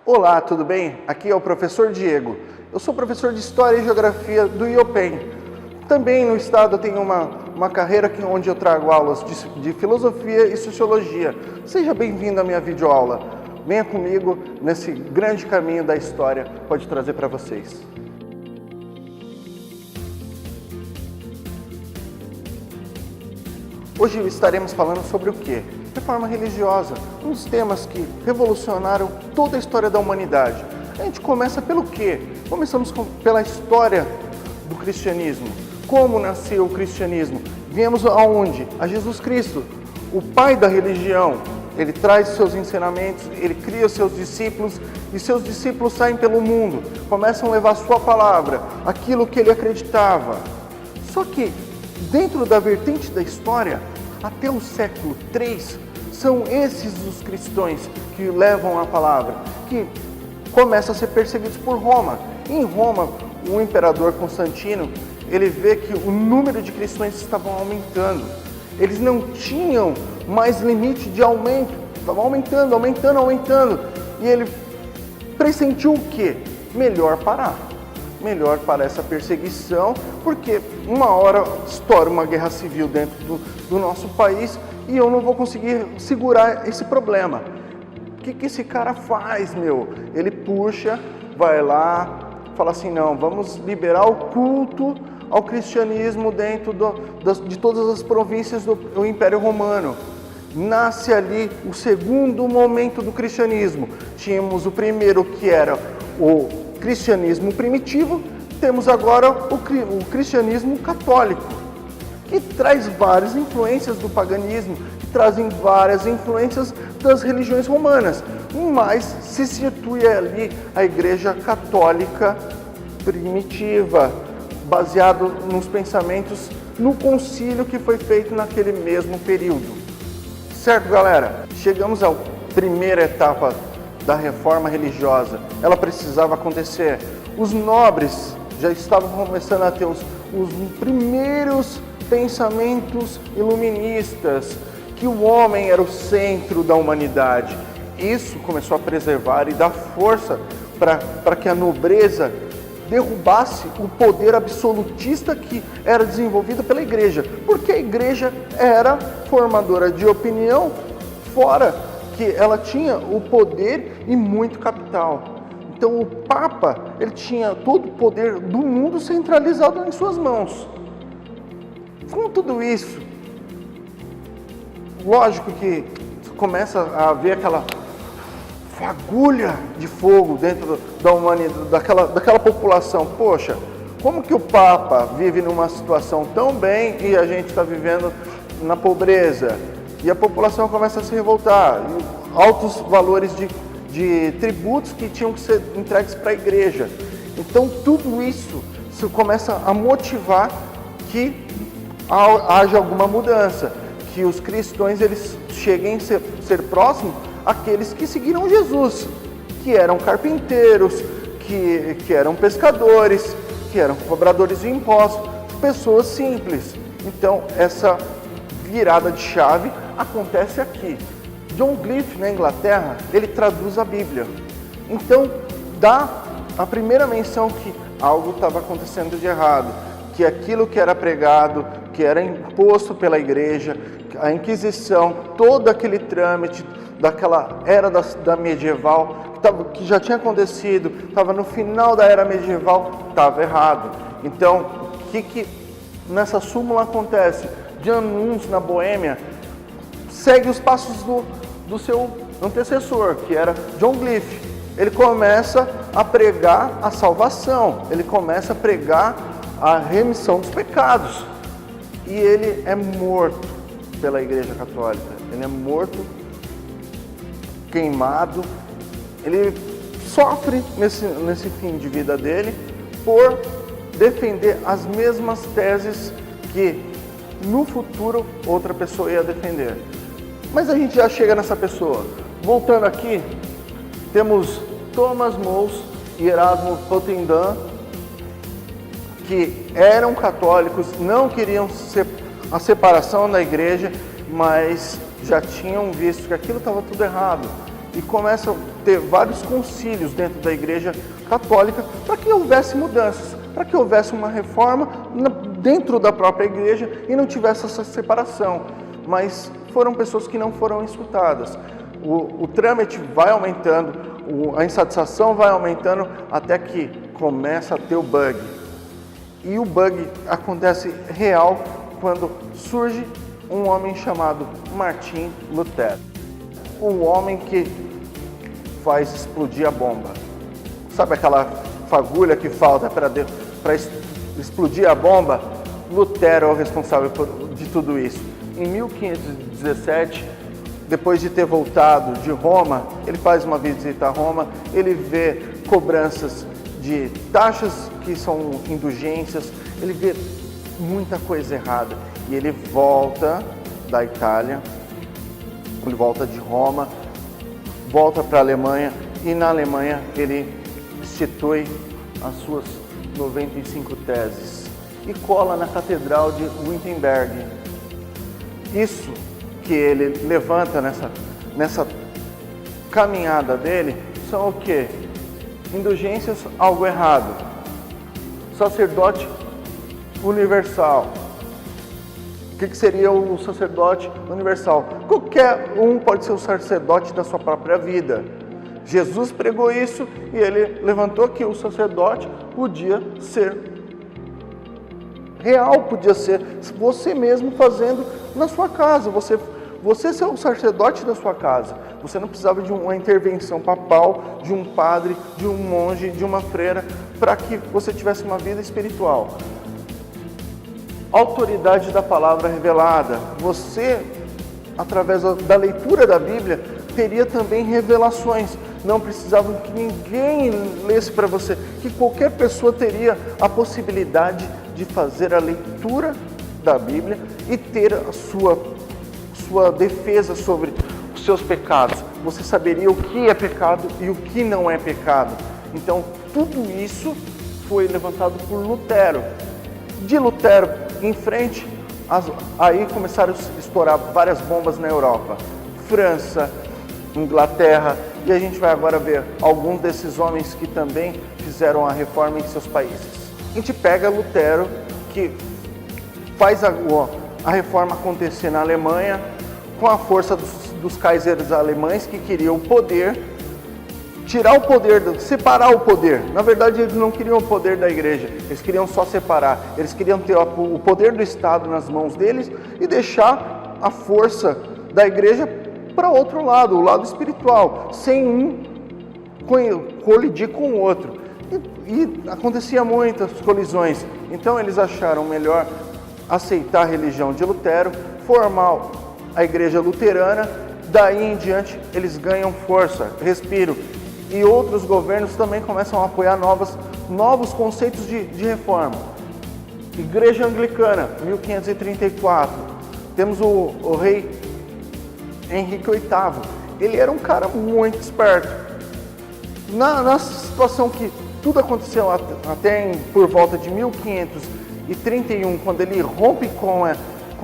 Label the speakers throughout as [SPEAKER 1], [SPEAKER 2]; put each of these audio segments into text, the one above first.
[SPEAKER 1] Olá, tudo bem? Aqui é o professor Diego. Eu sou professor de História e Geografia do IOPEM. Também no estado eu tenho uma carreira onde eu trago aulas de Filosofia e Sociologia. Seja bem-vindo à minha videoaula. Venha comigo nesse grande caminho da história que pode trazer para vocês. Hoje estaremos falando sobre o quê? Reforma religiosa, um dos temas que revolucionaram toda a história da humanidade. A gente começa pelo quê? Começamos pela história do cristianismo. Como nasceu o cristianismo? Viemos aonde? A Jesus Cristo, o pai da religião. Ele traz seus ensinamentos, ele cria seus discípulos e seus discípulos saem pelo mundo, começam a levar sua palavra, aquilo que ele acreditava. Só que dentro da vertente da história, até o século III, são esses os cristãos que levam a palavra, que começam a ser perseguidos por Roma. Em Roma, o imperador Constantino, ele vê que o número de cristãos estava aumentando. Eles não tinham mais limite de aumento, estavam aumentando. E ele pressentiu o quê? Melhor parar essa perseguição, porque uma hora estoura uma guerra civil dentro do nosso país e eu não vou conseguir segurar esse problema. O que esse cara faz, meu? Ele puxa, vai lá, fala assim, não, vamos liberar o culto ao cristianismo dentro de todas as províncias do Império Romano. Nasce ali o segundo momento do cristianismo. Tínhamos o primeiro, que era o cristianismo primitivo, temos agora o cristianismo católico, que traz várias influências do paganismo, que trazem várias influências das religiões romanas, mas se situa ali a Igreja Católica primitiva, baseado nos pensamentos no concílio que foi feito naquele mesmo período. Certo, galera? Chegamos à primeira etapa da reforma religiosa. Ela precisava acontecer. Os nobres já estavam começando a ter os primeiros pensamentos iluministas, que o homem era o centro da humanidade. Isso começou a preservar e dar força para que a nobreza derrubasse o poder absolutista que era desenvolvido pela igreja, porque a igreja era formadora de opinião, fora que ela tinha o poder e muito capital. Então o Papa, ele tinha todo o poder do mundo centralizado em suas mãos. Com tudo isso, lógico que começa a haver aquela fagulha de fogo dentro da humanidade, daquela população. Poxa, como que o Papa vive numa situação tão bem e a gente está vivendo na pobreza? E a população começa a se revoltar. Altos valores de tributos que tinham que ser entregues para a igreja. Então tudo isso começa a motivar que haja alguma mudança, que os cristãos eles cheguem a ser próximos àqueles que seguiram Jesus, que eram carpinteiros, que eram pescadores, que eram cobradores de impostos, pessoas simples. Então essa virada de chave acontece aqui. John Wycliffe, na Inglaterra, ele traduz a Bíblia. Então, dá a primeira menção que algo estava acontecendo de errado, que aquilo que era pregado, que era imposto pela igreja, a Inquisição, todo aquele trâmite daquela era da medieval, que já tinha acontecido, estava no final da era medieval, estava errado. Então, o que nessa súmula acontece? Jan Hus, na Boêmia, segue os passos do seu antecessor, que era John Wycliffe. Ele começa a pregar a salvação, ele começa a pregar a remissão dos pecados. E ele é morto pela Igreja Católica. Ele é morto, queimado. Ele sofre nesse fim de vida dele por defender as mesmas teses que no futuro outra pessoa ia defender. Mas a gente já chega nessa pessoa. Voltando aqui, temos Thomas More e Erasmo Rotterdam, que eram católicos, não queriam a separação da igreja, mas já tinham visto que aquilo estava tudo errado. E começam ter vários concílios dentro da Igreja Católica para que houvesse mudanças, para que houvesse uma reforma dentro da própria Igreja e não tivesse essa separação. Mas foram pessoas que não foram escutadas. O trâmite vai aumentando, a insatisfação vai aumentando até que começa a ter o bug. E o bug acontece real quando surge um homem chamado Martim Lutero. O homem que faz explodir a bomba. Sabe aquela fagulha que falta para explodir a bomba? Lutero é o responsável de tudo isso. Em 1517, depois de ter voltado de Roma, ele faz uma visita a Roma, ele vê cobranças de taxas que são indulgências, ele vê muita coisa errada. E ele volta da Itália, ele volta de Roma, volta para a Alemanha e na Alemanha ele institui as suas 95 teses e cola na Catedral de Wittenberg. Isso que ele levanta nessa caminhada dele são o quê? Indulgências, algo errado. Sacerdote universal. O que seria o sacerdote universal? Qualquer um pode ser o sacerdote da sua própria vida. Jesus pregou isso e ele levantou que o sacerdote podia ser real, podia ser você mesmo fazendo na sua casa. Você ser o sacerdote da sua casa. Você não precisava de uma intervenção papal, de um padre, de um monge, de uma freira, para que você tivesse uma vida espiritual. Autoridade da palavra revelada. Você, através da leitura da Bíblia, teria também revelações. Não precisava que ninguém lesse para você, que qualquer pessoa teria a possibilidade de fazer a leitura da Bíblia e ter a sua defesa sobre os seus pecados. Você saberia o que é pecado e o que não é pecado. Então, tudo isso foi levantado por Lutero. De Lutero em frente, aí começaram a estourar várias bombas na Europa. França, Inglaterra, e a gente vai agora ver alguns desses homens que também fizeram a reforma em seus países. A gente pega Lutero, que faz a reforma acontecer na Alemanha, com a força dos kaisers alemães que queriam o poder, tirar o poder, separar o poder. Na verdade, eles não queriam o poder da igreja, eles queriam só separar. Eles queriam ter o poder do Estado nas mãos deles e deixar a força da igreja para outro lado, o lado espiritual, sem um colidir com o outro. E acontecia muitas colisões. Então eles acharam melhor aceitar a religião de Lutero, formar a igreja luterana. Daí em diante eles ganham força, respiro. E outros governos também começam a apoiar novos conceitos de reforma. Igreja Anglicana, 1534. Temos o rei Henrique VIII. Ele era um cara muito esperto. Na situação que tudo aconteceu até por volta de 1531, quando ele rompe com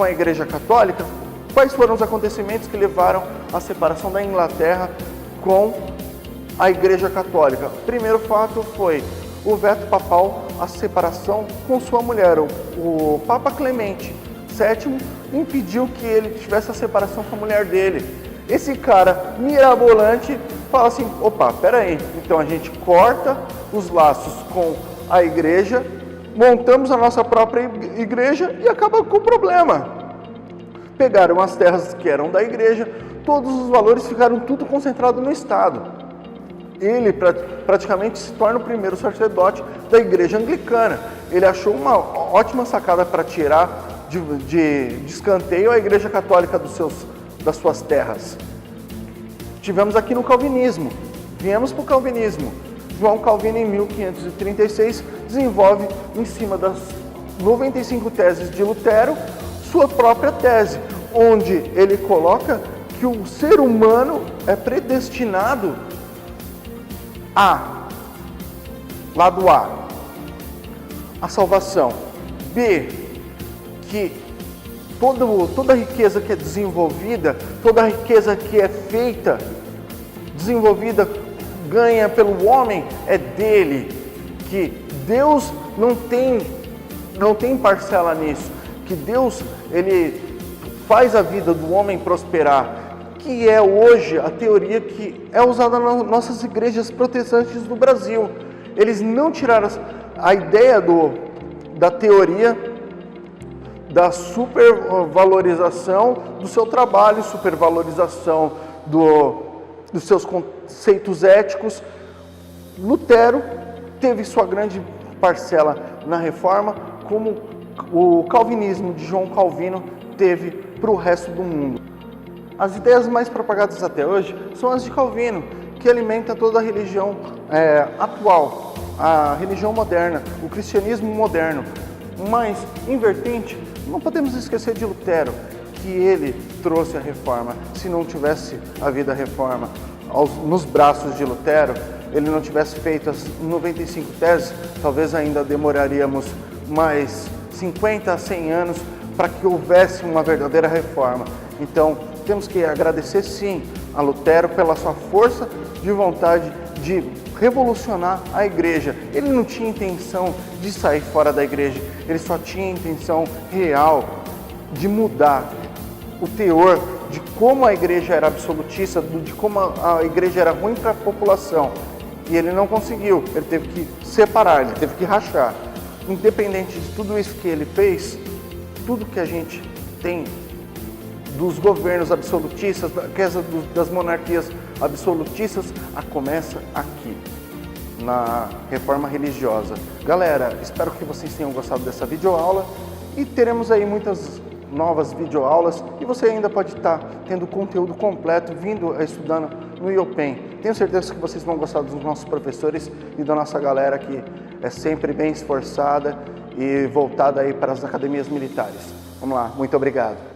[SPEAKER 1] a Igreja Católica, quais foram os acontecimentos que levaram à separação da Inglaterra com a Igreja Católica? O primeiro fato foi o veto papal, a separação com sua mulher. O Papa Clemente VII impediu que ele tivesse a separação com a mulher dele. Esse cara mirabolante fala assim, opa, peraí, então a gente corta os laços com a igreja, montamos a nossa própria igreja e acaba com o problema. Pegaram as terras que eram da igreja, todos os valores ficaram tudo concentrado no Estado. Ele praticamente se torna o primeiro sacerdote da igreja anglicana. Ele achou uma ótima sacada para tirar de escanteio a igreja católica das suas terras. Tivemos aqui no calvinismo. Viemos para o calvinismo. João Calvino, em 1536, desenvolve, em cima das 95 teses de Lutero, sua própria tese, onde ele coloca que o ser humano é predestinado a, lado A, a salvação. B, que toda a riqueza que é desenvolvida, toda a riqueza que é feita, desenvolvida ganha pelo homem é dele, que Deus não tem parcela nisso, que Deus ele faz a vida do homem prosperar, que é hoje a teoria que é usada nas nossas igrejas protestantes do Brasil. Eles não tiraram a ideia da teoria da supervalorização do seu trabalho, supervalorização dos seus conceitos éticos. Lutero teve sua grande parcela na reforma, como o calvinismo de João Calvino teve para o resto do mundo. As ideias mais propagadas até hoje são as de Calvino, que alimenta toda a religião atual, a religião moderna, o cristianismo moderno. Mas, em vertente, não podemos esquecer de Lutero, que ele trouxe a reforma. Se não tivesse havido a reforma nos braços de Lutero, ele não tivesse feito as 95 teses, talvez ainda demoraríamos mais 50 a 100 anos para que houvesse uma verdadeira reforma. Então, temos que agradecer sim a Lutero pela sua força de vontade de revolucionar a igreja. Ele não tinha intenção de sair fora da igreja, ele só tinha intenção real de mudar o teor de como a igreja era absolutista, de como a igreja era ruim para a população. E ele não conseguiu, ele teve que separar, ele teve que rachar. Independente de tudo isso que ele fez, tudo que a gente tem dos governos absolutistas, das monarquias absolutistas, começa aqui, na reforma religiosa. Galera, espero que vocês tenham gostado dessa videoaula e teremos aí muitas novas videoaulas e você ainda pode estar tendo conteúdo completo vindo estudando no IOPEM. Tenho certeza que vocês vão gostar dos nossos professores e da nossa galera que é sempre bem esforçada e voltada aí para as academias militares. Vamos lá, muito obrigado.